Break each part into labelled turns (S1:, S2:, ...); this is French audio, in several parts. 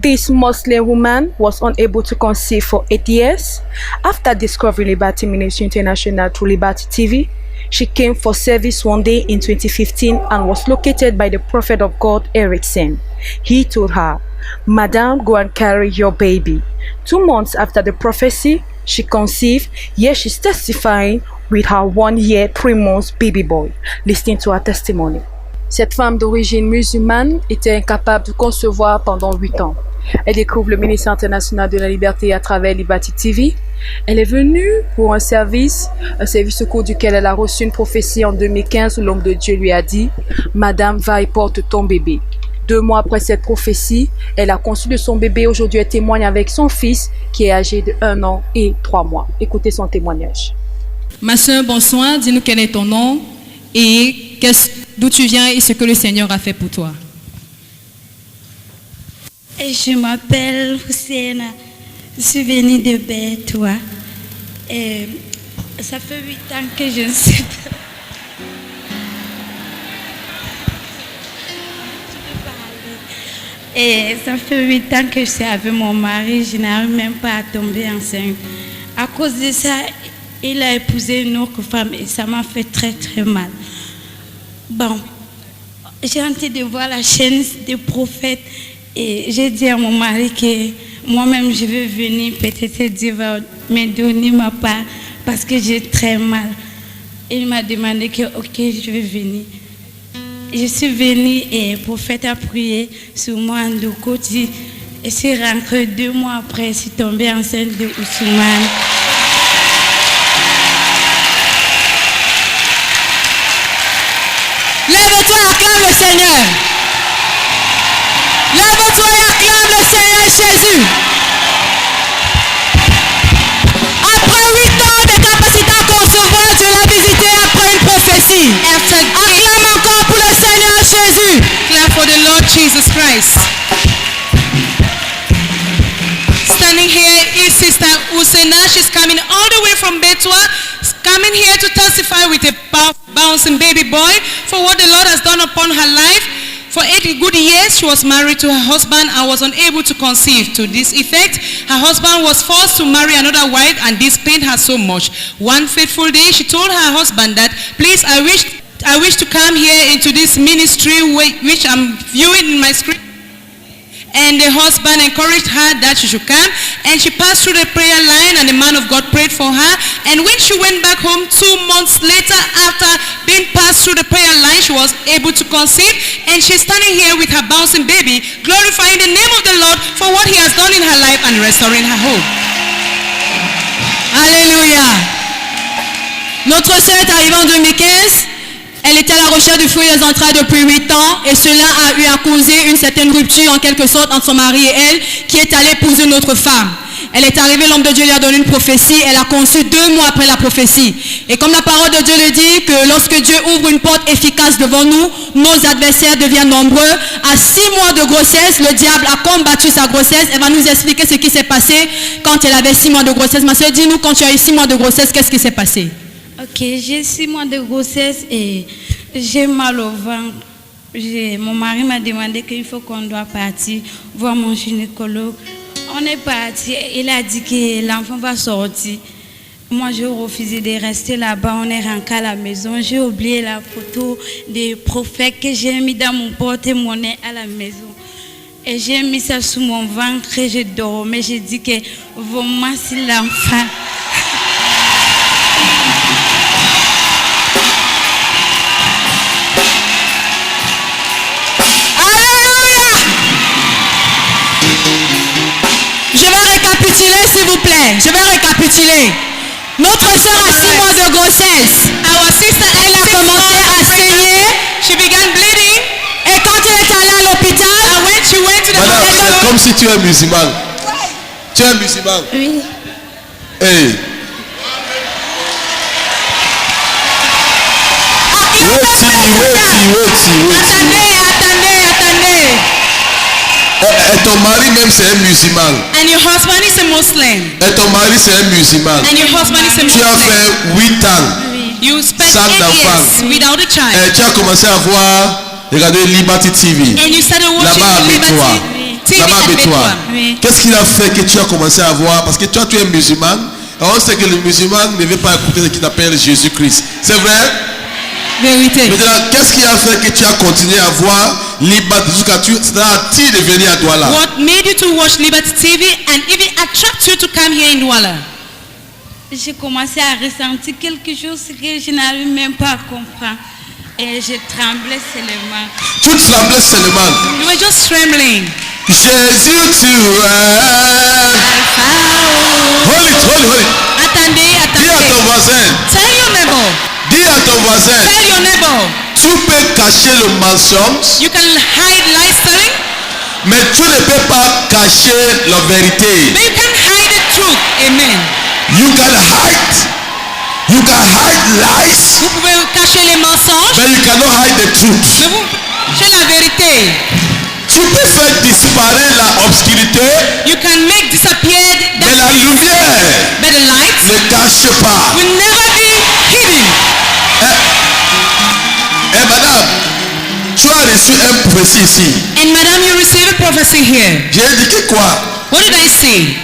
S1: This Muslim woman was unable to conceive for 8 years. After discovering Liberty Ministry International through Liberty TV, she came for service one day in 2015 and was located by the prophet of God, Erickson. He told her, "Madam, go and carry your baby." 2 months after the prophecy, she conceived. Here she's testifying with her 1 year, 3 months baby boy. Listening to her testimony. Cette femme d'origine musulmane était incapable de concevoir pendant 8 ans. Elle découvre le ministère international de la liberté à travers Liberty TV. Elle est venue pour un service au cours duquel elle a reçu une prophétie en 2015 où l'homme de Dieu lui a dit « Madame, va et porte ton bébé ». 2 mois après cette prophétie, elle a conçu de son bébé. Aujourd'hui, elle témoigne avec son fils qui est âgé de 1 an et 3 mois. Écoutez son témoignage.
S2: Ma soeur, bonsoir. Dis-nous quel est ton nom et d'où tu viens et ce que le Seigneur a fait pour toi.
S3: Et je m'appelle Husseina. Je suis venue de Bétoua. Et ça fait 8 ans que je ne sais pas. Et ça fait 8 ans que je suis avec mon mari. Je n'arrive même pas à tomber enceinte. À cause de ça, il a épousé une autre femme et ça m'a fait très très mal. Bon, j'ai tenté de voir la chaîne des prophètes et j'ai dit à mon mari que moi-même je vais venir, peut-être Dieu va me donner ma part parce que j'ai très mal. Il m'a demandé que ok, je vais venir. Je suis venue et le prophète a prié sur moi en Dokoti et c'est rentré 2 mois après, je suis tombée enceinte de Ousmane.
S2: Lève-toi et acclame le Seigneur. Lève-toi et acclame le Seigneur Jésus. Après 8 ans de capacité à concevoir, Dieu l'a visité après une prophétie. Acclame encore pour le Seigneur Jésus. Clap for the Lord Jesus Christ. Standing here is Sister Husseina. She's coming all the way from Bétoua, coming here to testify with a bouncing baby boy for what the Lord has done upon her life. For 8 good years, she was married to her husband and was unable to conceive. To this effect, her husband was forced to marry another wife, and this pained her so much. One fateful day, she told her husband that, "Please, I wish to come here into this ministry which I'm viewing in my screen." And the husband encouraged her that she should come, and she passed through the prayer line, and the man of God prayed for her. And when she went back home 2 months later, after being passed through the prayer line, she was able to conceive, and she's standing here with her bouncing baby, glorifying the name of the Lord for what He has done in her life and restoring her home. Alléluia. Notre sœur est arrivée en 2015. Elle était à la recherche du fruit des entrailles depuis 8 ans et cela a eu à causer une certaine rupture en quelque sorte entre son mari et elle qui est allée épouser une autre femme. Elle est arrivée, l'homme de Dieu lui a donné une prophétie, elle a conçu 2 mois après la prophétie. Et comme la parole de Dieu le dit, que lorsque Dieu ouvre une porte efficace devant nous, nos adversaires deviennent nombreux. À 6 mois de grossesse, le diable a combattu sa grossesse. Elle va nous expliquer ce qui s'est passé quand elle avait 6 mois de grossesse. Ma soeur, dis-nous, quand tu as eu 6 mois de grossesse, qu'est-ce qui s'est passé?
S3: Ok, j'ai 6 mois de grossesse et j'ai mal au ventre. Mon mari m'a demandé qu'il faut qu'on doit partir voir mon gynécologue. On est parti, il a dit que l'enfant va sortir. Moi, j'ai refusé de rester là-bas. On est rentré à la maison. J'ai oublié la photo des prophètes que j'ai mis dans mon porte-monnaie à la maison. Et j'ai mis ça sous mon ventre et je dormais. J'ai dit que vraiment, c'est l'enfant.
S2: Je vais récapituler s'il vous plaît. Je vais récapituler. Notre soeur a 6 mois de grossesse. Our sister, elle a commencé à saigner. She began bleeding. Et quand elle est allée à l'hôpital, when she went to the
S4: Madame, c'est comme si tu es musulmane. Tu es musulmane.
S3: Oui.
S4: Hey.
S2: Attendez.
S4: Et ton mari même c'est un musulman.
S2: And your husband is a Muslim.
S4: Et ton mari c'est un musulman.
S2: And your husband is a
S4: Tu as
S2: Muslim.
S4: fait 8 ans.
S2: You spent
S4: Sans
S2: 8
S4: d'enfant.
S2: years without a child.
S4: Et tu as commencé à voir, regarder Liberty TV.
S2: And you started
S4: Là-bas
S2: watching
S4: avec toi.
S2: Liberty TV
S4: là-bas
S2: at
S4: avec toi.
S2: Betwa.
S3: Oui.
S4: Qu'est-ce qu'il a fait que tu as commencé à voir? Parce que toi, tu es musulman. Et on sait que le musulman ne veut pas écouter ce qu'il appelle Jésus-Christ. C'est vrai?
S2: Vérité.
S4: Maintenant, qu'est-ce qui a fait que tu as continué à voir Liberty jusqu'à tu es devenu à Douala?
S2: What made you to watch Liberty TV and even attract you to come here in Douala?
S3: J'ai commencé à ressentir quelque chose que je n'arrive même pas à comprendre. Et je tremblais seulement.
S4: Tu tremblais seulement.
S2: You were just trembling.
S4: Jésus, tu es. Hold it, hold it, hold it.
S2: Attendez,
S4: Dis à ton
S2: attendez.
S4: voisin.
S2: Tell your neighbor.
S4: Dis à ton voisin.
S2: Tell your neighbor.
S4: Tu peux cacher le mensonge,
S2: You can hide lies telling,
S4: mais tu ne peux pas cacher la vérité.
S2: but you can hide the truth. Amen.
S4: You can hide lies,
S2: Vous pouvez cacher les mensonges,
S4: but you cannot hide the truth.
S2: mais vous cachez la vérité.
S4: Tu peux faire disparaître la obscurité,
S2: You can make disappear
S4: mais
S2: the
S4: la lumière
S2: but the light
S4: ne cache pas.
S2: will never be hidden.
S4: Eh madame, tu as reçu un prophétie ici.
S2: And madam, you receive a prophecy here.
S4: J'ai indiqué quoi?
S2: What did I say?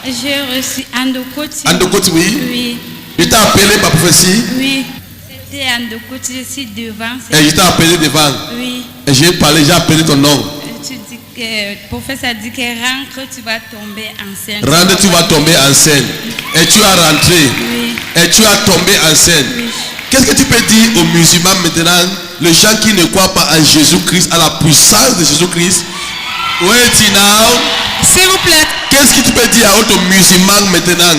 S3: J'ai reçu Andokoti.
S4: Andokoti, oui.
S3: Oui,
S4: Je t'ai appelé par prophétie
S3: oui. C'était Andokoti, je suis devant.
S4: et je t'ai appelé devant.
S3: Oui.
S4: Et j'ai appelé ton nom.
S3: Tu dis que le professeur dit que rentre, tu vas tomber enceinte.
S4: Rentre, tu vas tomber enceinte. Et tu as rentré.
S3: Oui.
S4: Et tu as tombé enceinte.
S3: Oui.
S4: Qu'est-ce que tu peux dire aux musulmans maintenant, les gens qui ne croient pas en Jésus-Christ, à la puissance de Jésus-Christ? Wait now.
S2: S'il vous plaît,
S4: Qu'est-ce que tu peux dire aux musulmans maintenant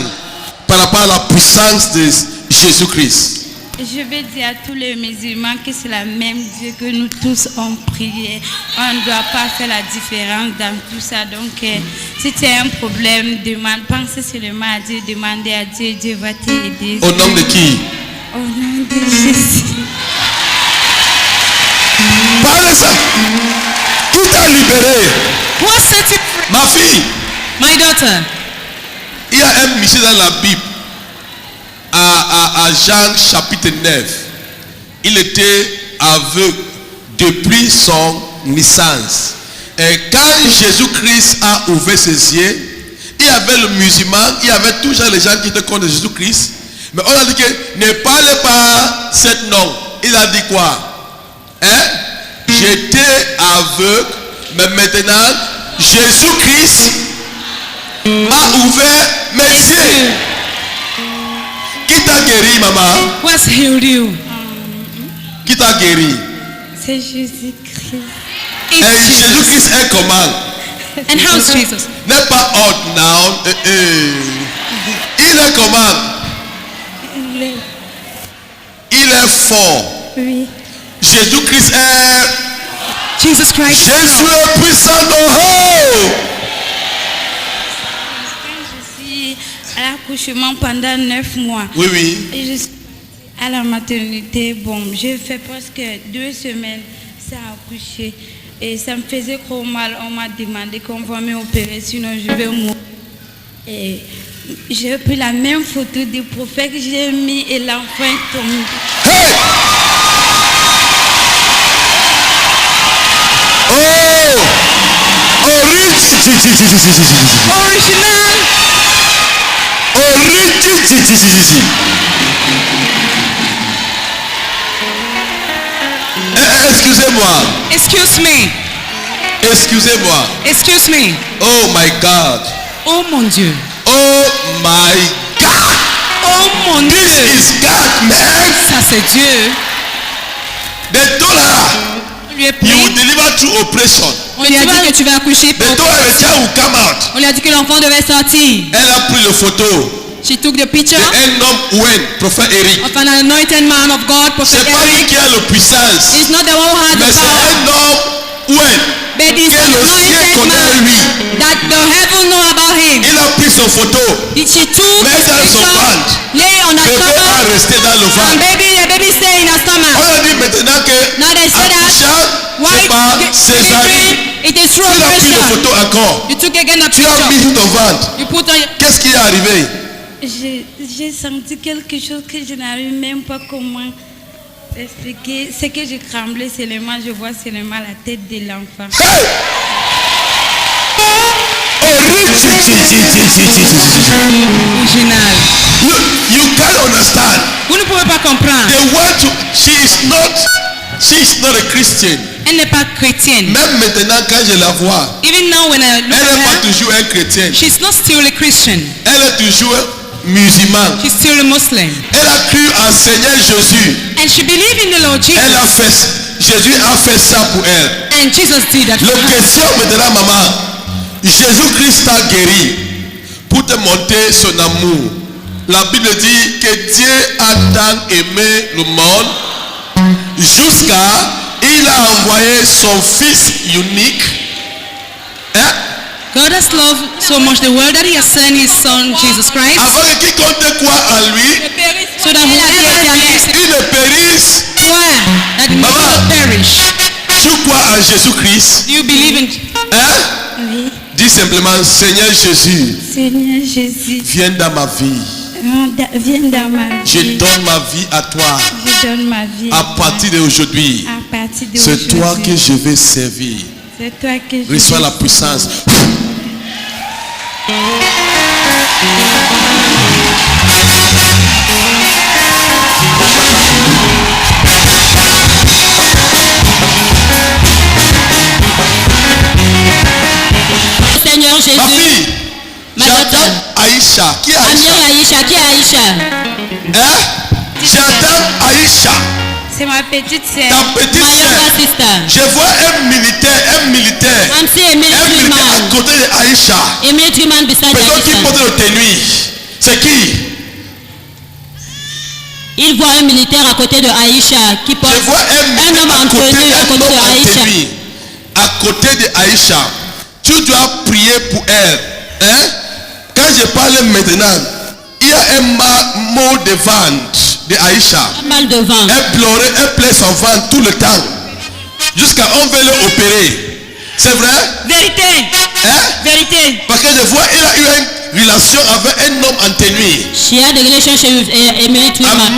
S4: par rapport à la puissance de Jésus-Christ?
S3: Je vais dire à tous les musulmans que c'est la même Dieu que nous tous on prié. On ne doit pas faire la différence dans tout ça. Donc, si tu as un problème, demande, pense seulement à Dieu, demandez à Dieu, Dieu va t'aider.
S4: Au nom de qui?
S3: Au nom de Jésus.
S4: Parlez ça. Qui t'a libéré?
S2: who has set you free?
S4: Ma fille,
S2: My daughter.
S4: il y a un monsieur dans la Bible, à Jean chapitre 9. Il était aveugle depuis son naissance. Et quand Jésus-Christ a ouvert ses yeux, il y avait le musulman, il y avait toujours les gens qui étaient contre Jésus-Christ. Mais on a dit que ne parlez pas ce nom. Il a dit quoi? Hein? J'étais aveugle, mais maintenant Jésus-Christ m'a ouvert mes yeux. Qui t'a guéri, maman?
S2: Who has healed you?
S4: Qui t'a guéri?
S3: C'est Jésus-Christ.
S4: Et
S2: It's Jesus.
S4: Jésus-Christ est comment?
S2: And how is Jesus?
S4: N'est pas odd now. Il est comment? Il est fort.
S3: Oui.
S4: Jésus-Christ est.
S2: Jesus Christ.
S4: Jésus est puissant. Oh!
S3: Quand je suis à l'accouchement pendant 9 mois,
S4: Oui, oui.
S3: et je suis à la maternité, bon, j'ai fait presque 2 semaines sans accoucher. Et ça me faisait trop mal. On m'a demandé qu'on va m'opérer, sinon je vais mourir. Et j'ai pris la même photo du prophète que j'ai mis et l'enfant est tombé.
S4: Hey! Oh!
S2: Original.
S4: Excusez-moi.
S2: Excuse me.
S4: Excusez-moi.
S2: Excuse me.
S4: Oh my God.
S2: Oh mon Dieu.
S4: Oh my God.
S2: Oh mon
S4: This
S2: Dieu.
S4: is God, man.
S2: Ça c'est Dieu.
S4: The dollar.
S2: On lui a
S4: You
S2: pris.
S4: will deliver through operation.
S2: On lui a dit que tu vas accoucher.
S4: The dollar, the child will come out.
S2: On lui a dit que l'enfant devait sortir.
S4: Elle a pris le photo.
S2: She took the picture
S4: Un homme when, prophète Eric.
S2: of an anointed man of God, Prophet
S4: C'est pas lui
S2: Eric.
S4: qui a la puissance,
S2: He's not the one who had
S4: mais
S2: the
S4: c'est
S2: power,
S4: un homme when
S2: but he's
S4: que
S2: an
S4: le ciel
S2: anointed
S4: connaît
S2: man
S4: lui.
S2: that the heaven know about him.
S4: Il a pris son photo.
S2: She took
S4: Mais
S2: his
S4: dans son
S2: picture,
S4: ventre.
S2: lay on her
S4: Bébé a
S2: stomach,
S4: resté dans le
S2: and
S4: ventre.
S2: the baby stay in her stomach.
S4: On a dit maintenant que
S2: Now they say that
S4: accouchant,
S2: why
S4: c'est pas
S2: delivery,
S4: césarien.
S2: it is through
S4: Tu as pris la
S2: operation.
S4: photo encore.
S2: You took again a
S4: Tu as mis
S2: picture.
S4: sur ton ventre.
S2: You put on
S4: Qu'est-ce qui est arrivé?
S3: J'ai senti quelque chose que je n'arrive même pas comment expliquer. C'est que j'ai tremblé seulement, je vois seulement la tête de l'enfant.
S4: Hey!
S2: Original.
S4: You can't understand.
S2: Vous ne pouvez pas comprendre.
S4: They want to. She is not a Christian.
S2: Elle n'est pas chrétienne.
S4: Même maintenant, quand je la vois,
S2: Even now when I look
S4: elle n'est
S2: at
S4: pas
S2: her,
S4: toujours un chrétien.
S2: she's not still a Christian.
S4: Elle est toujours musulmane.
S2: She's still a Muslim.
S4: Elle a cru en Seigneur Jésus.
S2: And she believed in the Lord
S4: Elle a
S2: Jesus.
S4: fait, Jésus a fait ça pour elle.
S2: And Jesus did that for
S4: La
S2: her.
S4: question maintenant, maman, Jésus-Christ t'a guéri pour te montrer son amour. La Bible dit que Dieu a tant aimé le monde jusqu'à il a envoyé son fils unique. Hein?
S2: God has loved so much the world that he has sent his son Jesus Christ,
S4: Avant que quiconque croit en lui,
S2: so that whoever believes in
S4: il ne périsse.
S2: that he may not perish.
S4: Tu crois en Jésus-Christ.
S2: Do you believe in
S4: Hein?
S3: Oui.
S4: Dis simplement, Seigneur Jésus,
S3: Seigneur Jésus,
S4: viens dans ma vie.
S3: viens dans ma vie.
S4: Je donne ma vie à toi.
S3: Je donne ma vie
S4: À partir d'aujourd'hui,
S3: à partir de
S4: c'est toi que je vais servir.
S3: C'est toi que je
S4: Reçois
S3: vais
S4: la puissance.
S5: Seigneur Jésus.
S4: Ma fille,
S5: Ma
S4: j'entends
S5: daughter.
S4: Aïcha. Qui est
S5: Amir
S4: Aïcha?
S5: Aïcha, qui est Aïcha?
S4: Hein? J'entends Aïcha,
S3: C'est ma petite sœur.
S4: ta petite
S5: My
S4: sœur.
S5: younger sister.
S4: Je vois un militaire
S5: I'm seeing a military
S4: à
S5: man.
S4: côté d'Aïcha.
S5: A military man beside
S4: Personne qui
S5: Aïcha.
S4: porte le tenue. C'est qui?
S5: Il voit un militaire à côté de Aïcha qui porte
S4: Je vois
S5: un
S4: un
S5: homme en tenue à côté de Aïcha.
S4: tenue. À côté d'Aïcha. Tu dois prier pour elle. Hein? Quand je parle maintenant, il y a un mot de ventre d'Aïcha.
S5: Un mal de vent.
S4: Elle pleurait, elle plaît son ventre tout le temps. Jusqu'à on veut l'opérer. C'est vrai?
S5: Vérité.
S4: Hein?
S5: Vérité.
S4: Parce que je vois, il a eu une relation avec un homme en tenue.
S5: She had a relationship with a military man.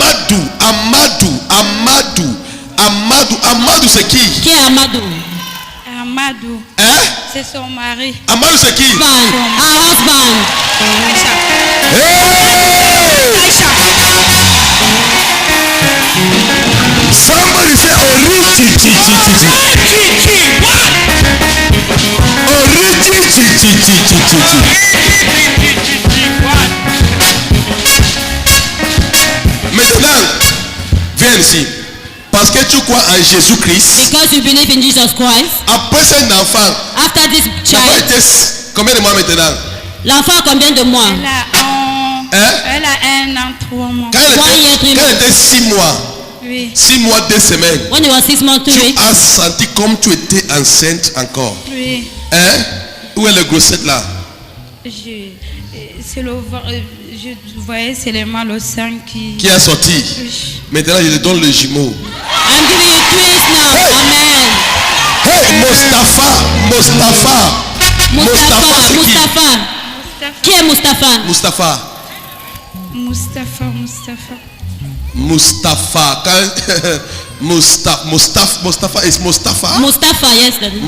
S4: Amadou c'est qui?
S5: Qui est Amadou?
S3: Amadou,
S4: Hein?
S3: c'est son mari.
S4: Amadou c'est qui?
S5: Husband. Her husband.
S4: Somebody say Maintenant, viens ici. Parce que tu crois en Jésus-Christ.
S5: Because you believe in Jesus Christ.
S4: Après cet enfant,
S5: After this
S4: ça va
S5: child,
S4: être combien de mois maintenant?
S5: l'enfant a combien de mois?
S3: Elle a 1 an, 3 mois.
S4: Quand elle était 6 mois,
S3: Oui,
S4: 6 mois, 2 semaines,
S5: When he was 6 months, 2
S4: tu
S5: weeks,
S4: as senti comme tu étais enceinte encore.
S3: oui.
S4: Hein? Où est le grossesse là?
S3: C'est je voyais seulement le sang
S4: Qui a sorti?
S3: Oui.
S4: Maintenant, je te donne le jumeau.
S5: I'm giving you twins now. Amen.
S4: Hey, Mustafa, c'est qui?
S5: Mustafa. Qui est Mustafa?
S4: Mustafa. Quand Mustafa is Mustafa.
S5: Mustafa, yes. Daddy.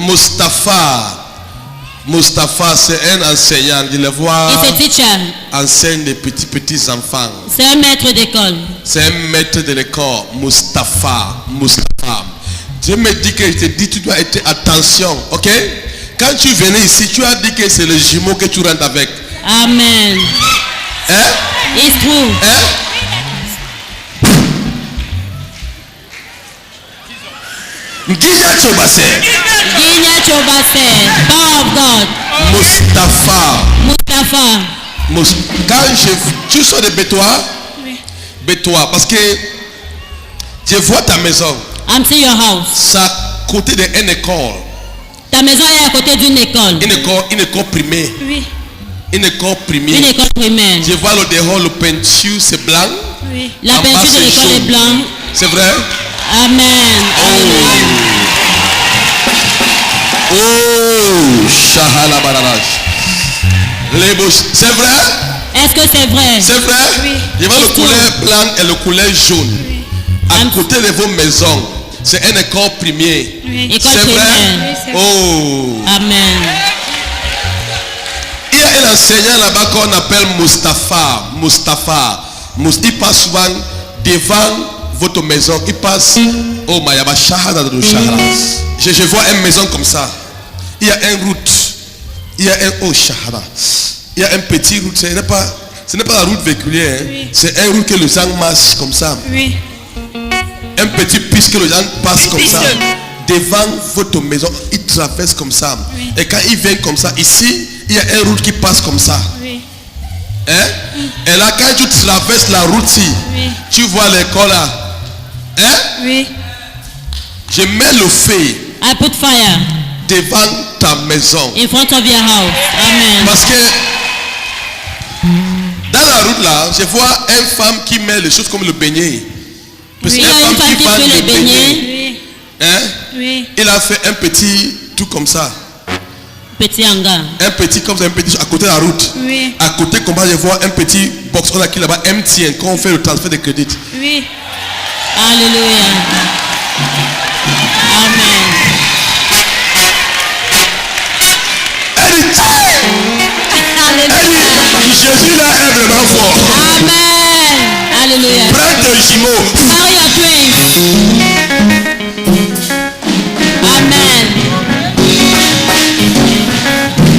S4: Mustafa, c'est un enseignant. Je le vois
S5: He's a teacher.
S4: enseigne des petits enfants.
S5: C'est un maître d'école.
S4: C'est un maître de l'école. Mustafa. Je me dis que je te dis, tu dois être attention, ok? Quand tu venais ici, tu as dit que c'est le jumeau que tu rentres avec.
S5: Amen.
S4: Hein?
S5: It's true.
S4: Hein? Guilla Chobase.
S5: Guinya Chobase. Power of God.
S4: Mustafa. Quand tu sors de Bétois,
S3: Oui.
S4: Bétois, parce que je vois ta maison,
S5: I'm seeing your house.
S4: c'est à côté d'une école.
S5: Ta maison est à côté d'une école.
S4: Une école primaire.
S3: Oui,
S4: Une école
S5: Une
S4: primaire.
S5: école primaire.
S4: Je vois le dehors, le peinture, c'est blanc.
S3: oui.
S5: La
S4: En bas,
S5: peinture de
S4: c'est
S5: l'école est
S4: jaune.
S5: blanche.
S4: C'est vrai?
S5: Amen.
S4: Oh, Shahala Bararaj. C'est vrai?
S5: Est-ce que c'est vrai?
S4: C'est vrai?
S3: Oui.
S4: Je vois le couleur blanc et le couleur jaune. À côté de vos maisons, c'est une école primaire.
S3: Oui.
S5: École
S4: C'est
S5: primaire.
S4: vrai?
S3: Oui, c'est vrai.
S4: Oh.
S5: Amen.
S4: Il y a un enseignant là-bas qu'on appelle Mustapha. Il passe souvent devant votre maison. Il passe au Mayaba Shahada de Shaharas. Je vois une maison comme ça. Il y a une route. Il y a un Shahara. Il y a un petit route. Ce n'est pas la route véhiculière.
S3: Oui.
S4: C'est un route que les gens marchent comme ça.
S3: Oui.
S4: Un petit piste que les gens passent
S3: Une
S4: comme
S3: piste.
S4: ça. Devant votre maison, ils traversent comme ça.
S3: Oui.
S4: Et quand ils viennent comme ça, ici, il y a une route qui passe comme ça.
S3: Oui.
S4: Hein? Et là, quand tu traverses la route-ci,
S3: Oui.
S4: tu vois l'école là. Hein?
S3: Oui.
S4: Je mets le feu
S5: I put fire
S4: devant ta maison.
S5: in front of your house. Amen.
S4: Parce que dans la route là, je vois une femme qui met les choses comme le beignet. Parce
S5: Oui,
S4: qu'il y a
S5: il y a une femme qui
S4: vend
S5: fait
S4: des
S5: les beignets.
S3: Oui.
S4: Hein?
S3: Oui.
S4: Il a fait un petit tout comme ça.
S5: Petit hangar.
S4: Un petit comme ça, un petit à côté de la route.
S3: Oui.
S4: À côté, comme ça, je vois un petit box. On a qui là-bas, MTN, quand on fait le transfert de crédit.
S3: Oui.
S5: Alléluia. Amen.
S4: Elle dit, Jésus là est vraiment fort.
S5: Amen. Alléluia.
S4: Prends tes jumeaux.
S5: Carry your twins.